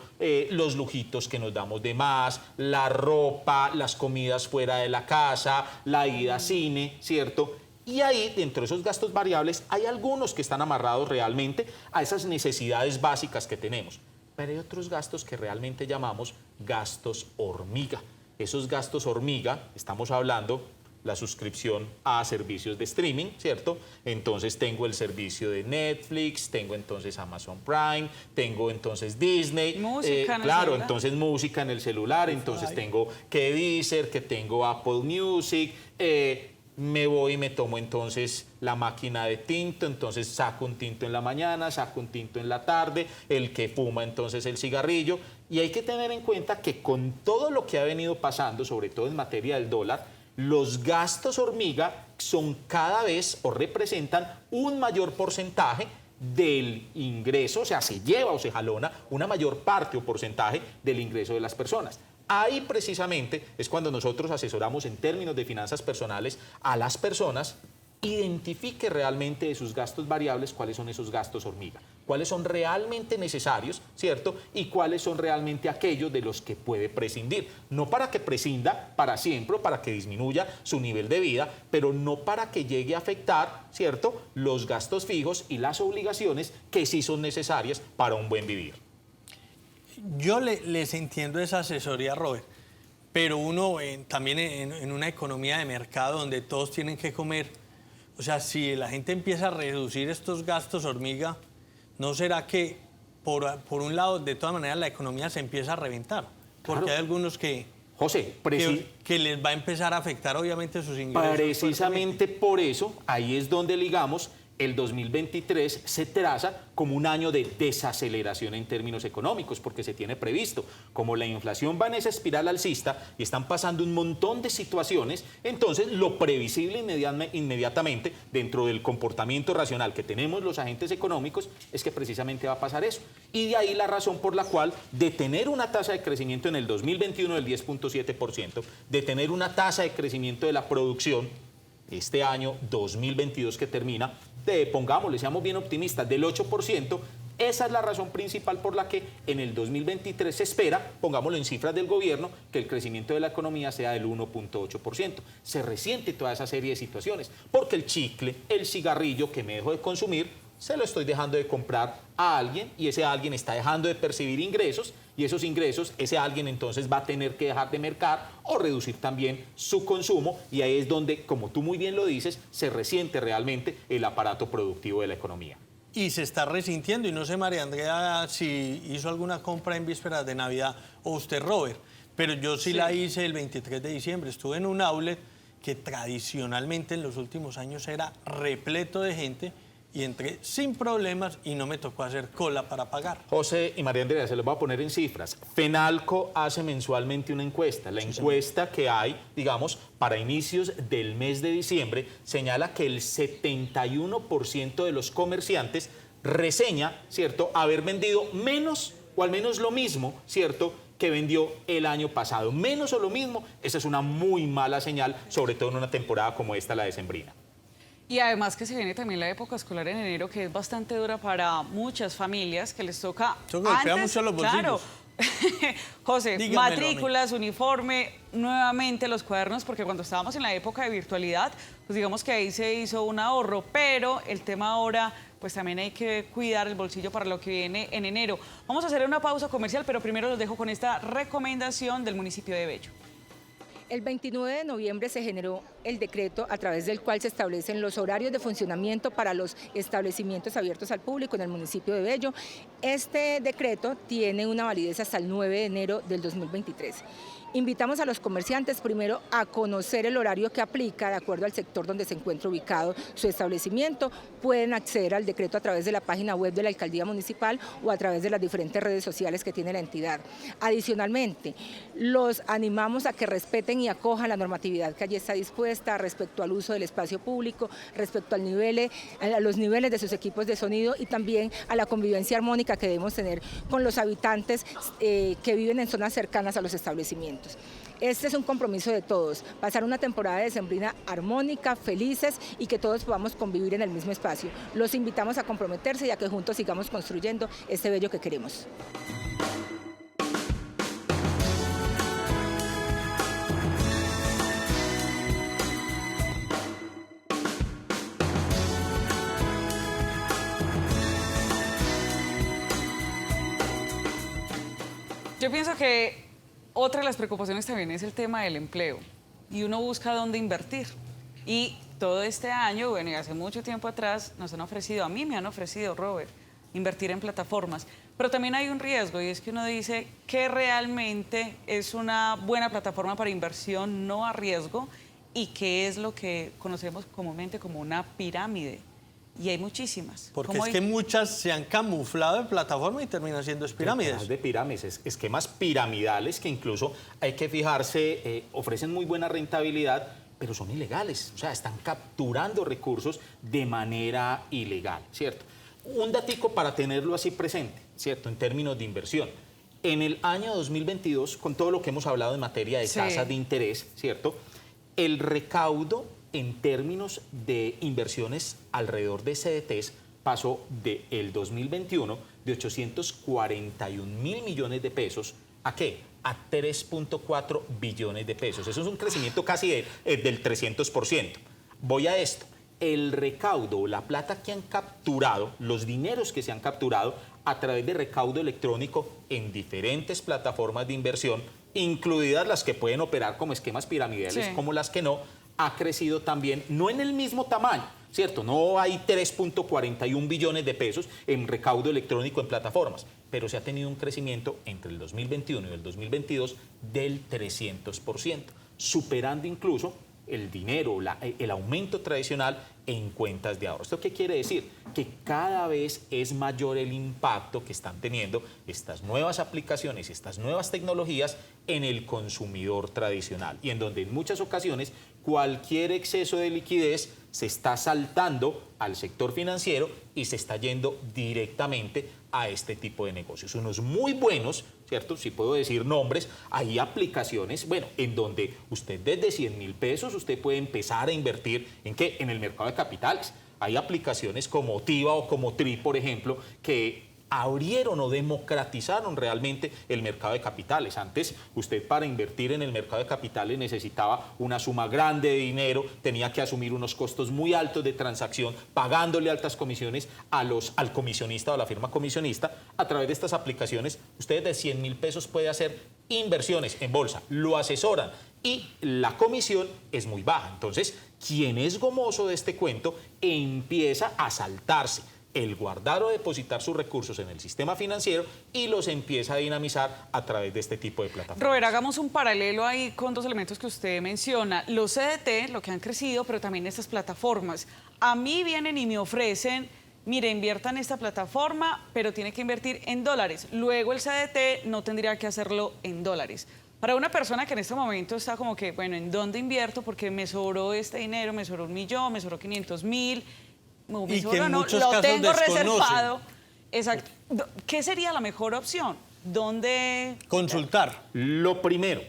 Speaker 5: los lujitos que nos damos de más, la ropa, las comidas fuera de la casa, la ida a cine, ¿cierto? Y ahí, dentro de esos gastos variables, hay algunos que están amarrados realmente a esas necesidades básicas que tenemos. Pero hay otros gastos que realmente llamamos gastos hormiga. Esos gastos hormiga, estamos hablando la suscripción a servicios de streaming, ¿cierto? Entonces tengo el servicio de Netflix, tengo entonces Amazon Prime, tengo entonces Disney.
Speaker 1: Música en el
Speaker 5: claro,
Speaker 1: celular.
Speaker 5: entonces música en el celular, entonces tengo que Deezer, que tengo Apple Music, me voy y me tomo entonces la máquina de tinto, entonces saco un tinto en la mañana, saco un tinto en la tarde, el que fuma entonces el cigarrillo. Y hay que tener en cuenta que con todo lo que ha venido pasando, sobre todo en materia del dólar, los gastos hormiga son cada vez o representan un mayor porcentaje del ingreso, o sea, se lleva o se jalona una mayor parte o porcentaje del ingreso de las personas. Ahí precisamente es cuando nosotros asesoramos en términos de finanzas personales a las personas, identifique realmente de sus gastos variables cuáles son esos gastos hormiga, cuáles son realmente necesarios, ¿cierto? Y cuáles son realmente aquellos de los que puede prescindir. No para que prescinda para siempre o para que disminuya su nivel de vida, pero no para que llegue a afectar, ¿cierto?, los gastos fijos y las obligaciones que sí son necesarias para un buen vivir.
Speaker 2: Yo les entiendo esa asesoría, Robert, pero uno también en una economía de mercado donde todos tienen que comer, o sea, si la gente empieza a reducir estos gastos hormiga, ¿no será que por un lado, de todas maneras, la economía se empieza a reventar? Porque claro, hay algunos que les va a empezar a afectar obviamente sus ingresos.
Speaker 5: Precisamente por eso, ahí es donde ligamos el 2023 se traza como un año de desaceleración en términos económicos, porque se tiene previsto, como la inflación va en esa espiral alcista y están pasando un montón de situaciones, entonces lo previsible inmediatamente dentro del comportamiento racional que tenemos los agentes económicos es que precisamente va a pasar eso. Y de ahí la razón por la cual de tener una tasa de crecimiento en el 2021 del 10.7%, de tener una tasa de crecimiento de la producción este año 2022 que termina, pongámosle, seamos bien optimistas, del 8%, esa es la razón principal por la que en el 2023 se espera, pongámoslo en cifras del gobierno, que el crecimiento de la economía sea del 1.8%. Se resiente toda esa serie de situaciones, porque el chicle, el cigarrillo que me dejo de consumir, se lo estoy dejando de comprar a alguien y ese alguien está dejando de percibir ingresos y esos ingresos, ese alguien entonces va a tener que dejar de mercar o reducir también su consumo y ahí es donde, como tú muy bien lo dices, se resiente realmente el aparato productivo de la economía.
Speaker 2: Y se está resintiendo y no sé, María Andrea, si hizo alguna compra en vísperas de Navidad o usted, Robert, pero yo sí la hice el 23 de diciembre, estuve en un outlet que tradicionalmente en los últimos años era repleto de gente y entré sin problemas y no me tocó hacer cola para pagar.
Speaker 5: José y María Andrea, se los voy a poner en cifras. Fenalco hace mensualmente una encuesta. La encuesta que hay, digamos, para inicios del mes de diciembre, señala que el 71% de los comerciantes reseña, ¿cierto?, haber vendido menos o al menos lo mismo, ¿cierto?, que vendió el año pasado. Menos o lo mismo, esa es una muy mala señal, sobre todo en una temporada como esta, la decembrina.
Speaker 1: Y además que se viene también la época escolar en enero, que es bastante dura para muchas familias, que les toca
Speaker 2: mucho los bolsillos.
Speaker 1: Claro. José,
Speaker 2: Dígamelo
Speaker 1: matrículas, uniforme, nuevamente los cuadernos, porque cuando estábamos en la época de virtualidad, pues digamos que ahí se hizo un ahorro, pero el tema ahora, pues también hay que cuidar el bolsillo para lo que viene en enero. Vamos a hacer una pausa comercial, pero primero los dejo con esta recomendación del municipio de Bello.
Speaker 9: El 29 de noviembre se generó el decreto a través del cual se establecen los horarios de funcionamiento para los establecimientos abiertos al público en el municipio de Bello. Este decreto tiene una validez hasta el 9 de enero del 2023. Invitamos a los comerciantes primero a conocer el horario que aplica de acuerdo al sector donde se encuentra ubicado su establecimiento. Pueden acceder al decreto a través de la página web de la Alcaldía Municipal o a través de las diferentes redes sociales que tiene la entidad. Adicionalmente, los animamos a que respeten y acojan la normatividad que allí está dispuesta respecto al uso del espacio público, respecto a los niveles de sus equipos de sonido y también a la convivencia armónica que debemos tener con los habitantes que viven en zonas cercanas a los establecimientos. Este es un compromiso de todos, pasar una temporada decembrina armónica, felices y que todos podamos convivir en el mismo espacio. Los invitamos a comprometerse y a que juntos sigamos construyendo este Bello que queremos.
Speaker 1: Yo pienso que otra de las preocupaciones también es el tema del empleo y uno busca dónde invertir. Y todo este año, bueno, y hace mucho tiempo atrás, nos han ofrecido, a mí me han ofrecido, Robert, invertir en plataformas. Pero también hay un riesgo y es que uno dice que realmente es una buena plataforma para inversión no a riesgo y que es lo que conocemos comúnmente como una pirámide. Y hay muchísimas.
Speaker 2: Porque es que muchas se han camuflado en plataforma y terminan siendo pirámides.
Speaker 5: De pirámides, esquemas piramidales que incluso hay que fijarse, ofrecen muy buena rentabilidad, pero son ilegales. O sea, están capturando recursos de manera ilegal, ¿cierto? Un datico para tenerlo así presente, ¿cierto? En términos de inversión. En el año 2022, con todo lo que hemos hablado en materia de tasas de interés, ¿cierto? El recaudo en términos de inversiones alrededor de CDTs pasó del 2021 de 841.000 millones de pesos ¿a qué? A 3.4 billones de pesos. Eso es un crecimiento casi del 300%. Voy a esto. El recaudo, la plata que han capturado, los dineros que se han capturado a través de recaudo electrónico en diferentes plataformas de inversión, incluidas las que pueden operar como esquemas piramidales, como las que no, ha crecido también, no en el mismo tamaño, ¿cierto? No hay 3.41 billones de pesos en recaudo electrónico en plataformas, pero se ha tenido un crecimiento entre el 2021 y el 2022 del 300%, superando incluso el dinero, el aumento tradicional en cuentas de ahorro. ¿Esto qué quiere decir? Que cada vez es mayor el impacto que están teniendo estas nuevas aplicaciones, estas nuevas tecnologías en el consumidor tradicional y en donde en muchas ocasiones cualquier exceso de liquidez se está saltando al sector financiero y se está yendo directamente a este tipo de negocios. Unos muy buenos, ¿cierto? Si puedo decir nombres, hay aplicaciones, bueno, en donde usted desde 100.000 pesos usted puede empezar a invertir ¿en qué? En el mercado de capitales. Hay aplicaciones como Tiva o como Tri, por ejemplo, que abrieron o democratizaron realmente el mercado de capitales. Antes, usted para invertir en el mercado de capitales necesitaba una suma grande de dinero, tenía que asumir unos costos muy altos de transacción, pagándole altas comisiones al comisionista o a la firma comisionista. A través de estas aplicaciones, usted de 100.000 pesos puede hacer inversiones en bolsa, lo asesoran y la comisión es muy baja. Entonces, quien es gomoso de este cuento empieza a saltarse el guardar o depositar sus recursos en el sistema financiero y los empieza a dinamizar a través de este tipo de plataformas.
Speaker 1: Robert, hagamos un paralelo ahí con dos elementos que usted menciona. Los CDT, lo que han crecido, pero también estas plataformas. A mí vienen y me ofrecen, mire, invierta en esta plataforma, pero tiene que invertir en dólares. Luego el CDT no tendría que hacerlo en dólares. Para una persona que en este momento está como que, bueno, ¿en dónde invierto? Porque me sobró este dinero, me sobró 1 millón, me sobró 500.000...
Speaker 2: Y que en muchos
Speaker 1: lo
Speaker 2: casos
Speaker 1: tengo
Speaker 2: desconocen.
Speaker 1: reservado. Exacto. ¿Qué sería la mejor opción? ¿Dónde?
Speaker 2: Consultar.
Speaker 5: Lo primero,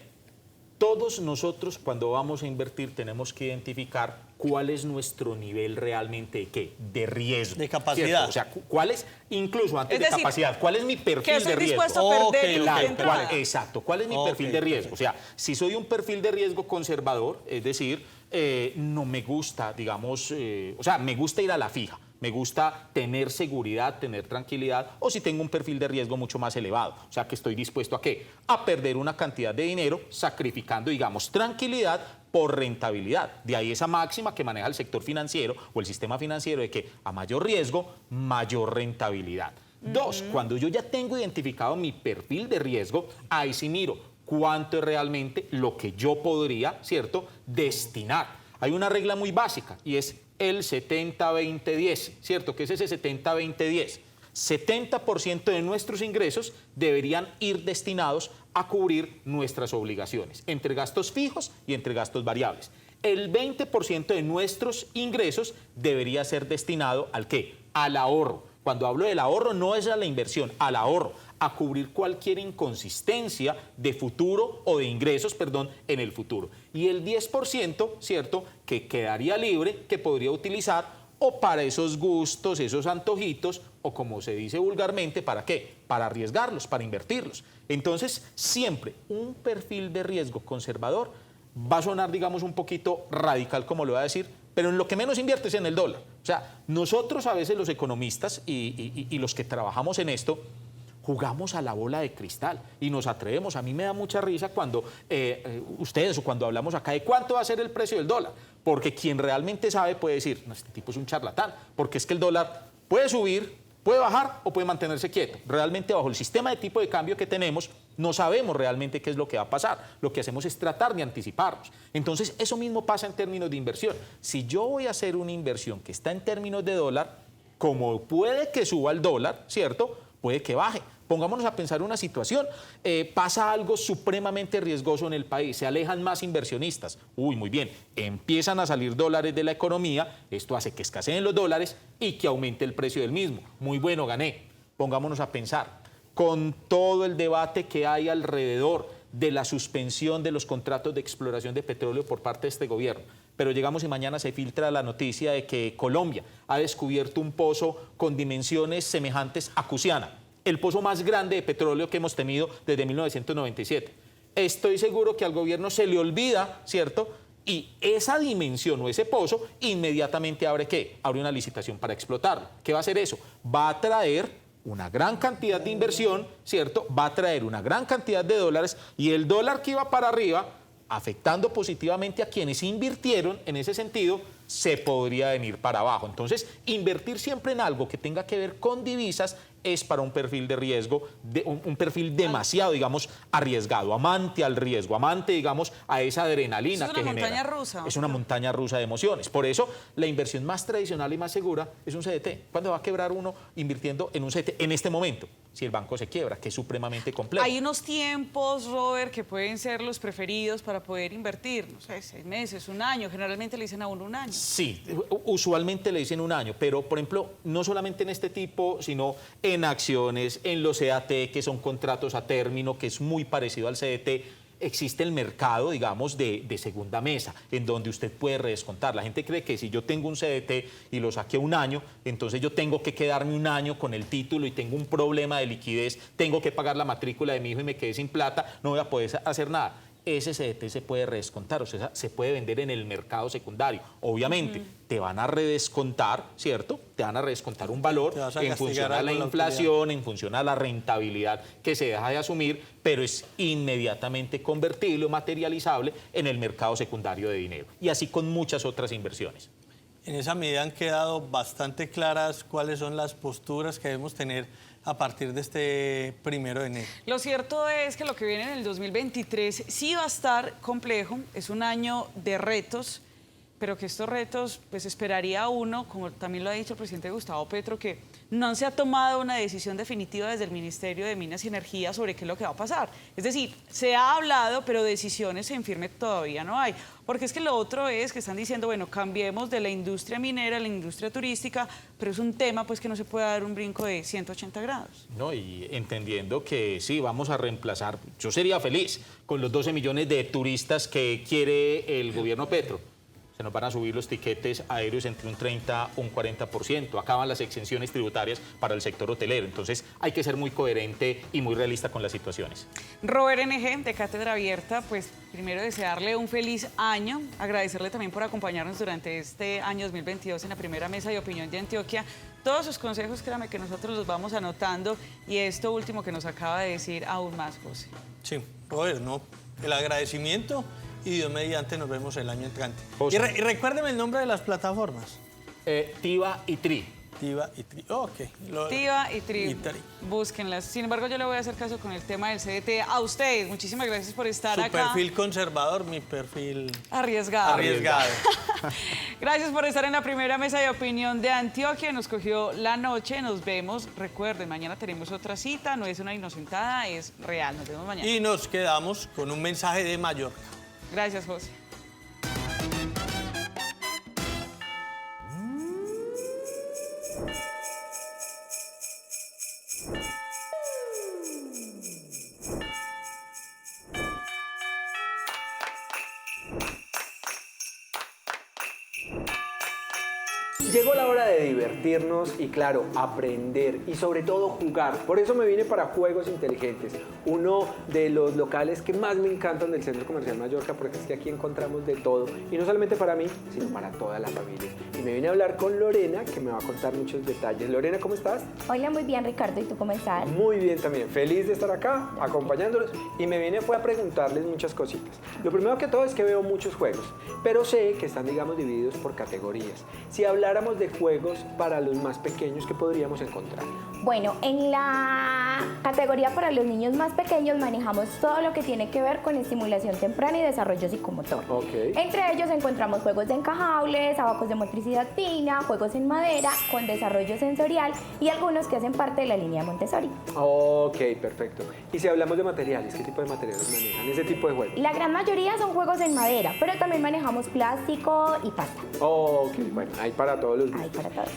Speaker 5: todos nosotros cuando vamos a invertir tenemos que identificar cuál es nuestro nivel realmente de ¿qué? De riesgo.
Speaker 2: De capacidad.
Speaker 5: ¿Cierto? O sea, cuál es, incluso antes
Speaker 1: Es
Speaker 5: de
Speaker 1: decir,
Speaker 5: capacidad, cuál es mi perfil de riesgo.
Speaker 1: dispuesto a perder
Speaker 5: Claro,
Speaker 1: de entrada.
Speaker 5: exacto, ¿cuál es mi perfil de riesgo? O sea, si soy un perfil de riesgo conservador, es decir, no me gusta, digamos, o sea, me gusta ir a la fija, me gusta tener seguridad, tener tranquilidad, o si tengo un perfil de riesgo mucho más elevado, o sea, que estoy dispuesto a ¿qué? A perder una cantidad de dinero sacrificando, digamos, tranquilidad por rentabilidad. De ahí esa máxima que maneja el sector financiero o el sistema financiero de que a mayor riesgo, mayor rentabilidad. Dos, cuando yo ya tengo identificado mi perfil de riesgo, ahí sí miro cuánto es realmente lo que yo podría, ¿cierto?, destinar. Hay una regla muy básica y es el 70-20-10, ¿cierto? ¿Qué es ese 70-20-10? 70% de nuestros ingresos deberían ir destinados a cubrir nuestras obligaciones, entre gastos fijos y entre gastos variables. El 20% de nuestros ingresos debería ser destinado ¿al qué? Al ahorro. Cuando hablo del ahorro no es a la inversión, al ahorro, a cubrir cualquier inconsistencia de futuro o de ingresos, perdón, en el futuro. Y el 10%, ¿cierto?, que quedaría libre, que podría utilizar o para esos gustos, esos antojitos, o como se dice vulgarmente, ¿para qué? Para arriesgarlos, para invertirlos. Entonces, siempre un perfil de riesgo conservador va a sonar, digamos, un poquito radical, como lo voy a decir, pero en lo que menos invierte es en el dólar. O sea, nosotros a veces los economistas y los que trabajamos en esto, jugamos a la bola de cristal y nos atrevemos. A mí me da mucha risa cuando ustedes o cuando hablamos acá de cuánto va a ser el precio del dólar, porque quien realmente sabe puede decir, no, este tipo es un charlatán, porque es que el dólar puede subir, puede bajar o puede mantenerse quieto. Realmente bajo el sistema de tipo de cambio que tenemos, no sabemos realmente qué es lo que va a pasar. Lo que hacemos es tratar de anticiparnos. Entonces, eso mismo pasa en términos de inversión. Si yo voy a hacer una inversión que está en términos de dólar, como puede que suba el dólar, ¿cierto?, puede que baje. Pongámonos a pensar una situación, pasa algo supremamente riesgoso en el país, se alejan más inversionistas, muy bien, empiezan a salir dólares de la economía, esto hace que escaseen los dólares y que aumente el precio del mismo. Muy bueno, gané. Pongámonos a pensar, con todo el debate que hay alrededor de la suspensión de los contratos de exploración de petróleo por parte de este gobierno, pero llegamos y mañana se filtra la noticia de que Colombia ha descubierto un pozo con dimensiones semejantes a Cusiana, el pozo más grande de petróleo que hemos tenido desde 1997. Estoy seguro que al gobierno se le olvida, ¿cierto?, y esa dimensión o ese pozo inmediatamente abre ¿qué? Abre una licitación para explotarlo. ¿Qué va a hacer eso? Va a traer una gran cantidad de inversión, ¿cierto? Va a traer una gran cantidad de dólares y el dólar que iba para arriba, afectando positivamente a quienes invirtieron en ese sentido, se podría venir para abajo. Entonces, invertir siempre en algo que tenga que ver con divisas es para un perfil de riesgo, un perfil demasiado, digamos, arriesgado, amante al riesgo, amante, digamos, a esa adrenalina que genera.
Speaker 1: Es una montaña rusa.
Speaker 5: Es una montaña rusa de emociones. Por eso, la inversión más tradicional y más segura es un CDT. ¿Cuándo va a quebrar uno invirtiendo en un CDT? En este momento, si el banco se quiebra, que es supremamente complejo.
Speaker 1: Hay unos tiempos, Robert, que pueden ser los preferidos para poder invertir, no sé, 6 meses, 1 año, generalmente le dicen a uno 1 año.
Speaker 5: Sí, usualmente le dicen 1 año, pero, por ejemplo, no solamente en este tipo, sino en acciones, en los CAT, que son contratos a término, que es muy parecido al CDT, existe el mercado, digamos, de segunda mesa, en donde usted puede redescontar. La gente cree que si yo tengo un CDT y lo saqué 1 año, entonces yo tengo que quedarme 1 año con el título y tengo un problema de liquidez, tengo que pagar la matrícula de mi hijo y me quedé sin plata, no voy a poder hacer nada. Ese CDT se puede redescontar, o sea, se puede vender en el mercado secundario. Obviamente, te van a redescontar, ¿cierto? Te van a redescontar un valor en función a la inflación, en función a la rentabilidad que se deja de asumir, pero es inmediatamente convertible o materializable en el mercado secundario de dinero. Y así con muchas otras inversiones.
Speaker 2: En esa medida han quedado bastante claras cuáles son las posturas que debemos tener a partir de este 1 de enero.
Speaker 1: Lo cierto es que lo que viene en el 2023 sí va a estar complejo, es un año de retos, pero que estos retos, pues esperaría uno, como también lo ha dicho el presidente Gustavo Petro, que no se ha tomado una decisión definitiva desde el Ministerio de Minas y Energía sobre qué es lo que va a pasar. Es decir, se ha hablado, pero decisiones en firme todavía no hay. Porque es que lo otro es que están diciendo, bueno, cambiemos de la industria minera a la industria turística, pero es un tema pues que no se puede dar un brinco de 180 grados.
Speaker 5: No, y entendiendo que sí, vamos a reemplazar, yo sería feliz con los 12 millones de turistas que quiere el gobierno Petro. Se nos van a subir los tiquetes aéreos entre un 30 o un 40%. Acaban las exenciones tributarias para el sector hotelero. Entonces, hay que ser muy coherente y muy realista con las situaciones.
Speaker 1: Robert NG, de Cátedra Abierta, pues primero desearle un feliz año, agradecerle también por acompañarnos durante este año 2022 en la primera mesa de opinión de Antioquia. Todos sus consejos, créame que nosotros los vamos anotando y esto último que nos acaba de decir aún más, José.
Speaker 2: Sí, Robert, no, el agradecimiento. Y Dios mediante nos vemos el año entrante. Y recuérdeme el nombre de las plataformas.
Speaker 5: TIVA y TRI.
Speaker 2: TIVA y TRI. Ok.
Speaker 1: TIVA y TRI. Búsquenlas. Sin embargo, yo le voy a hacer caso con el tema del CDT. A ustedes, muchísimas gracias por estar acá.
Speaker 2: Su perfil conservador, mi perfil...
Speaker 1: Arriesgado.
Speaker 2: Arriesgado.
Speaker 1: Gracias por estar en la primera mesa de opinión de Antioquia. Nos cogió la noche. Nos vemos. Recuerden, mañana tenemos otra cita. No es una inocentada, es real. Nos vemos mañana.
Speaker 2: Y nos quedamos con un mensaje de Mallorca.
Speaker 1: Gracias, José.
Speaker 10: Llegó la hora de divertirnos y, claro, aprender y sobre todo jugar. Por eso me vine para Juegos Inteligentes, uno de los locales que más me encantan del Centro Comercial Mallorca, porque es que aquí encontramos de todo. Y no solamente para mí, sino para toda la familia. Y me vine a hablar con Lorena, que me va a contar muchos detalles. Lorena, ¿cómo estás?
Speaker 11: Hola, muy bien, Ricardo. ¿Y tú cómo estás?
Speaker 10: Muy bien también. Feliz de estar acá, acompañándolos. Y me vine a preguntarles muchas cositas. Lo primero que todo es que veo muchos juegos, pero sé que están, digamos, divididos por categorías. Si habláramos de juegos para los más pequeños, ¿qué podríamos encontrar?
Speaker 11: Bueno, en la categoría para los niños más pequeños manejamos todo lo que tiene que ver con estimulación temprana y desarrollo psicomotor.
Speaker 10: Okay.
Speaker 11: Entre ellos encontramos juegos de encajables, abacos de motricidad fina, juegos en madera con desarrollo sensorial y algunos que hacen parte de la línea Montessori.
Speaker 10: Ok, perfecto. Y si hablamos de materiales, ¿qué tipo de materiales manejan ese tipo de juegos?
Speaker 11: La gran mayoría son juegos en madera, pero también manejamos plástico y pasta.
Speaker 10: Ok, bueno, hay para todos los gustos.
Speaker 11: Hay para todos.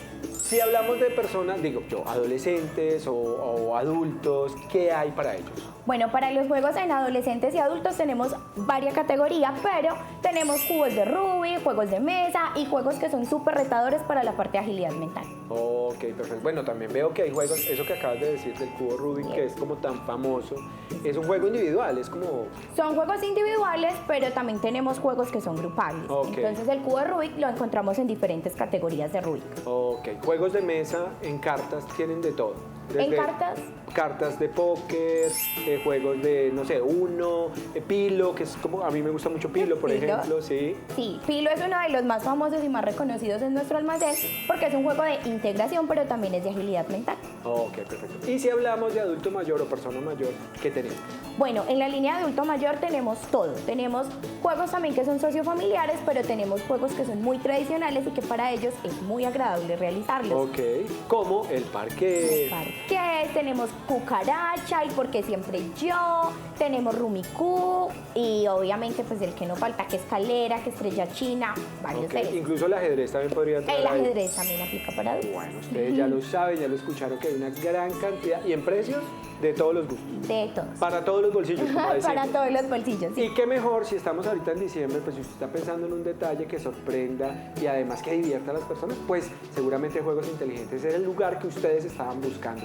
Speaker 10: Si hablamos de personas, digo yo, adolescentes o adultos, ¿qué hay para ellos?
Speaker 11: Bueno, para los juegos en adolescentes y adultos tenemos varias categorías, pero tenemos cubos de Rubik, juegos de mesa y juegos que son súper retadores para la parte de agilidad mental.
Speaker 10: Ok, perfecto. Bueno, también veo que hay juegos, eso que acabas de decir del cubo Rubik, que es como tan famoso, es un juego individual, es como...
Speaker 11: Son juegos individuales, pero también tenemos juegos que son grupales.
Speaker 10: Okay.
Speaker 11: Entonces el cubo de Rubik lo encontramos en diferentes categorías de Rubik.
Speaker 10: Ok, juegos de mesa en cartas tienen de todo.
Speaker 11: En cartas.
Speaker 10: Cartas de póker, juegos de, no sé, Uno, Pilo, que es como, a mí me gusta mucho Pilo, por
Speaker 11: ¿Pilo?
Speaker 10: ejemplo, sí.
Speaker 11: Sí, Pilo es uno de los más famosos y más reconocidos en nuestro almacén porque es un juego de integración, pero también es de agilidad mental.
Speaker 10: Ok, perfecto. Y si hablamos de adulto mayor o persona mayor, ¿qué tenemos?
Speaker 11: Bueno, en la línea de adulto mayor tenemos todo. Tenemos juegos también que son sociofamiliares, pero tenemos juegos que son muy tradicionales y que para ellos es muy agradable realizarlos.
Speaker 10: Ok, como el parque.
Speaker 11: Parques, tenemos cucaracha y porque siempre yo, tenemos Rummikub y obviamente pues el que no falta, que escalera, que estrella china, varios de ellos.
Speaker 10: Incluso el ajedrez también podría entrar
Speaker 11: El
Speaker 10: ahí.
Speaker 11: ajedrez también aplica para adultos.
Speaker 10: Bueno, ustedes ya lo saben, ya lo escucharon, que hay una gran cantidad y en precios de todos los gustos.
Speaker 11: De todos.
Speaker 10: Para todos los bolsillos, como decimos.
Speaker 11: Para todos los bolsillos, sí.
Speaker 10: Y qué mejor si estamos ahorita en diciembre, pues si usted está pensando en un detalle que sorprenda y además que divierta a las personas, pues seguramente Juegos Inteligentes es el lugar que ustedes estaban buscando.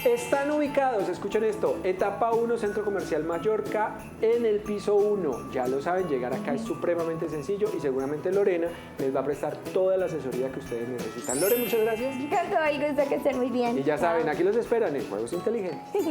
Speaker 10: Están ubicados, escuchen esto, etapa 1, Centro Comercial Mallorca, en el piso 1. Ya lo saben, llegar acá es supremamente sencillo y seguramente Lorena les va a prestar toda la asesoría que ustedes necesitan. Lore, muchas gracias.
Speaker 11: Con todo el gusto, que estén muy bien.
Speaker 10: Y ya
Speaker 11: Chao.
Speaker 10: saben, aquí los esperan en Juegos Inteligentes.